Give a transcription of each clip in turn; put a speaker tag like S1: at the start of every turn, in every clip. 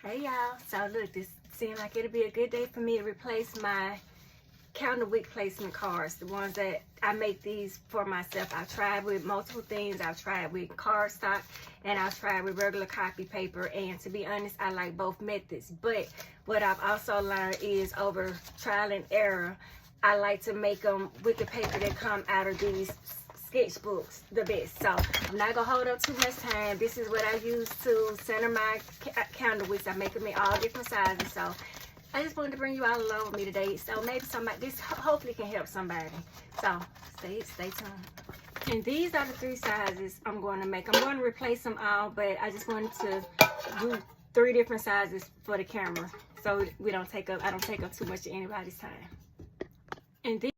S1: Hey y'all, so look, this seemed like it'll be a good day for me to replace my counter wick placement cards, the ones that I make these for myself. I've tried with multiple things. I've tried with cardstock and I've tried with regular copy paper, and to be honest, I like both methods. But what I've also learned is over trial and error, I like to make them with the paper that come out of these sketchbooks the best. So I'm not gonna hold up too much time. This is what I use to center my counter wicks. I make them in all different sizes. So I just wanted to bring you all along with me today. So maybe somebody, this hopefully can help somebody. So stay tuned. And these are the 3 sizes I'm going to make. I'm going to replace them all, but I just wanted to do 3 different sizes for the camera, so I don't take up too much of anybody's time. And these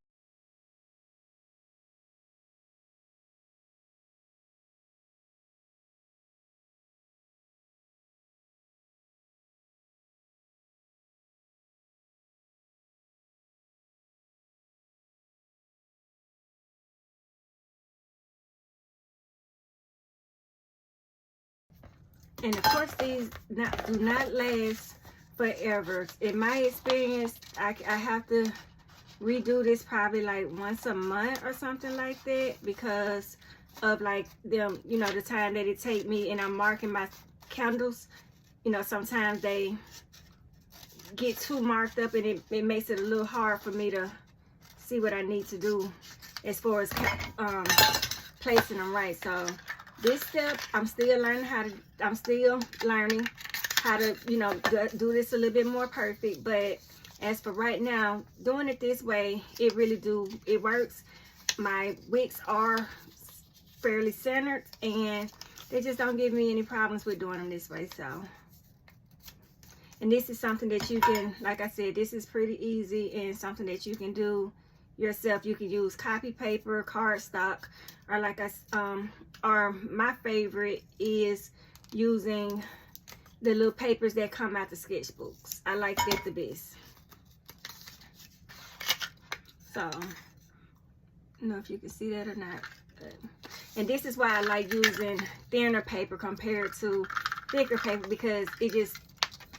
S1: And of course, these do not last forever. In my experience, I have to redo this probably like once a month or something like that, because of like them, you know, the time that it take me, and I'm marking my candles. You know, sometimes they get too marked up, and it makes it a little hard for me to see what I need to do as far as placing them right. So this step, I'm still learning how to, you know, do this a little bit more perfect. But as for right now, doing it this way, it works. My wicks are fairly centered, and they just don't give me any problems with doing them this way. So, and this is something that you can, like I said, this is pretty easy and something that you can do yourself. You can use copy paper, cardstock, or or my favorite is using the little papers that come out the sketchbooks. I like that the best. So, I don't know if you can see that or not. And this is why I like using thinner paper compared to thicker paper, because it just,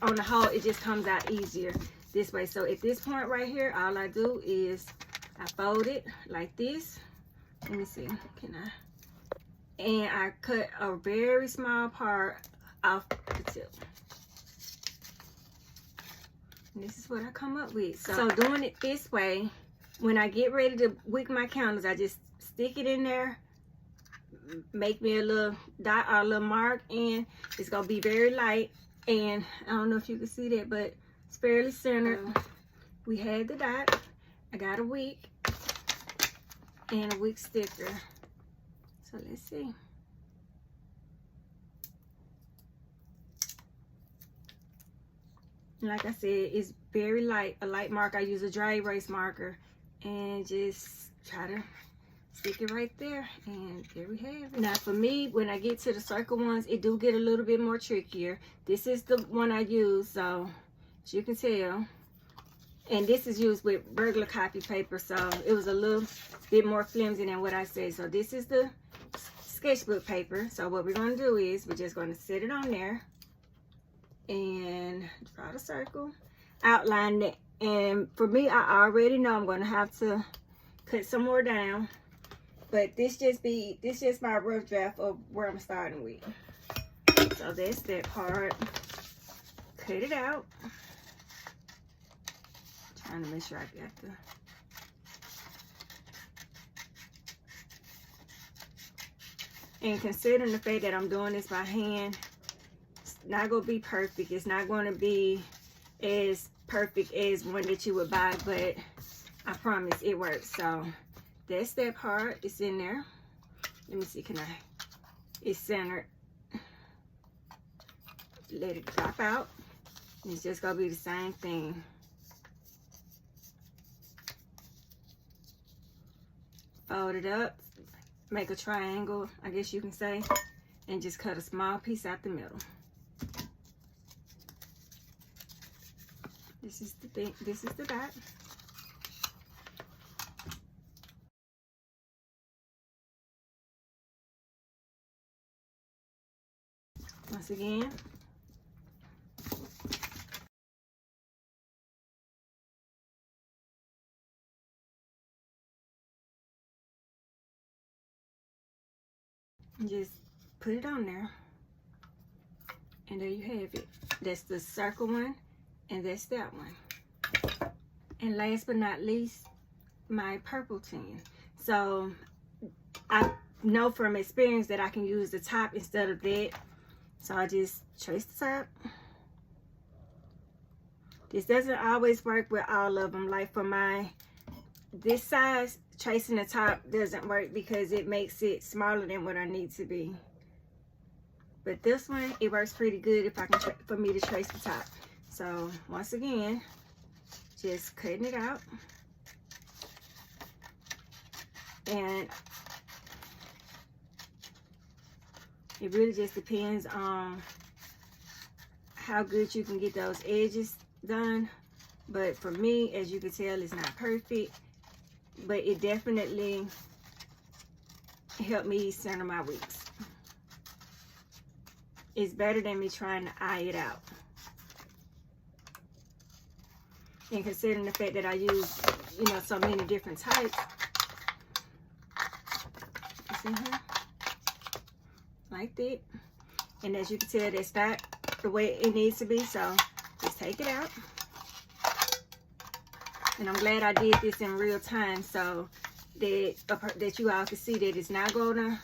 S1: on the whole, it just comes out easier this way. So at this point right here, all I do is I fold it like this. Let me see, can I? And I cut a very small part off the tip. And this is what I come up with. So doing it this way, when I get ready to wick my candles, I just stick it in there, make me a little dot or a little mark, and it's gonna be very light. And I don't know if you can see that, but it's fairly centered. We had the dot. I got a wick and a wick sticker. So let's see. Like I said, it's very light, a light mark. I use a dry erase marker and just try to stick it right there, and there we have it. Now for me, when I get to the circle ones, it do get a little bit more trickier. This is the one I use, so as you can tell, and this is used with regular copy paper, so it was a little bit more flimsy than what I said. So this is the sketchbook paper. So what we're going to do is we're just going to set it on there and draw the circle, outline it. And for me, I already know I'm going to have to cut some more down, but this just my rough draft of where I'm starting with. So that's that part. Cut it out. Trying to make sure I got the and considering the fact that I'm doing this by hand, it's not gonna be perfect. It's not gonna be as perfect as one that you would buy, but I promise it works. So that's that part. It's in there. Let me see, it's centered. Let it drop out. It's just gonna be the same thing. Fold it up, make a triangle, I guess you can say, and just cut a small piece out the middle. This is the thing, this is the dot. Once again, And just put it on there. And there you have it. That's the circle one, and that's that one. And last but not least, my purple tin. So I know from experience that I can use the top instead of that. So I just trace the top. This doesn't always work with all of them. Like for this size, tracing the top doesn't work because it makes it smaller than what I need to be. But this one, it works pretty good if I can for me to trace the top. So once again, just cutting it out. And it really just depends on how good you can get those edges done. But for me, as you can tell, it's not perfect, but it definitely helped me center my wicks. It's better than me trying to eye it out. And considering the fact that I use, you know, so many different types. You see here? Like that. And as you can tell, that's not the way it needs to be, so just take it out. And I'm glad I did this in real time so that you all can see that it's not gonna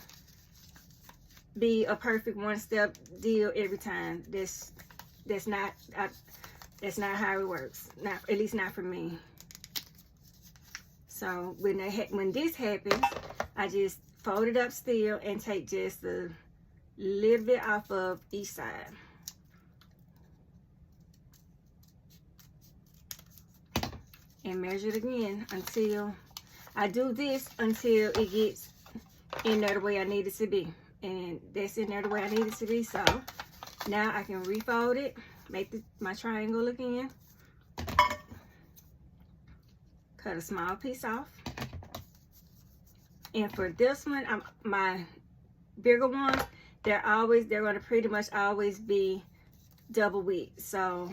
S1: be a perfect one-step deal every time. That's not how it works. Not, at least not for me. So when this happens, I just fold it up still and take just a little bit off of each side. And measure it again until I do this until it gets in there the way I need it to be. And that's in there the way I need it to be. So now I can refold it, make my triangle again, cut a small piece off. And for this one, my bigger ones, they're going to pretty much always be double wick. So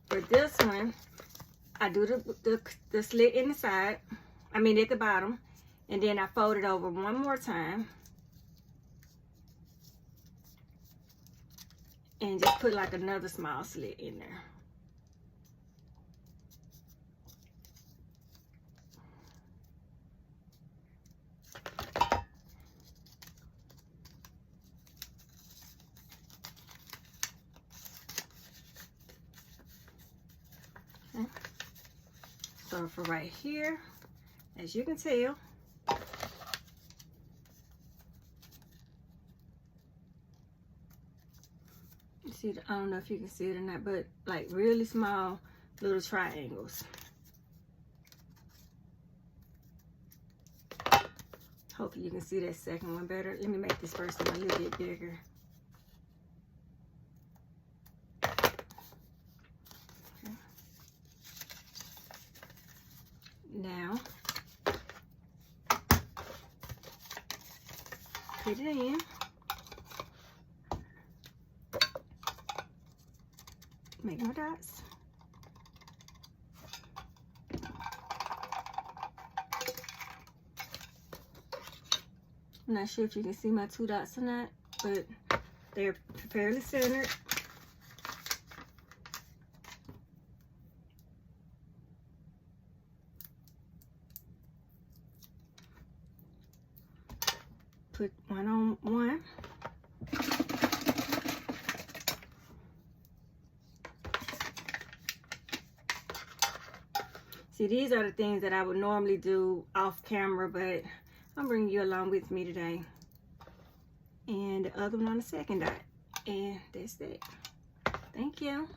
S1: for this one, I do the slit in the side, at the bottom, and then I fold it over one more time. And just put like another small slit in there. Okay. So for right here, as you can tell, see, I don't know if you can see it or not, but like really small little triangles. Hopefully you can see that second one better. Let me make this first one a little bit bigger. Okay. Now, put it in. Make my dots. I'm not sure if you can see my two dots or not, but they're fairly centered. Put one on one. See, these are the things that I would normally do off camera, but I'm bringing you along with me today. And the other one on the second dot. And that's it. Thank you.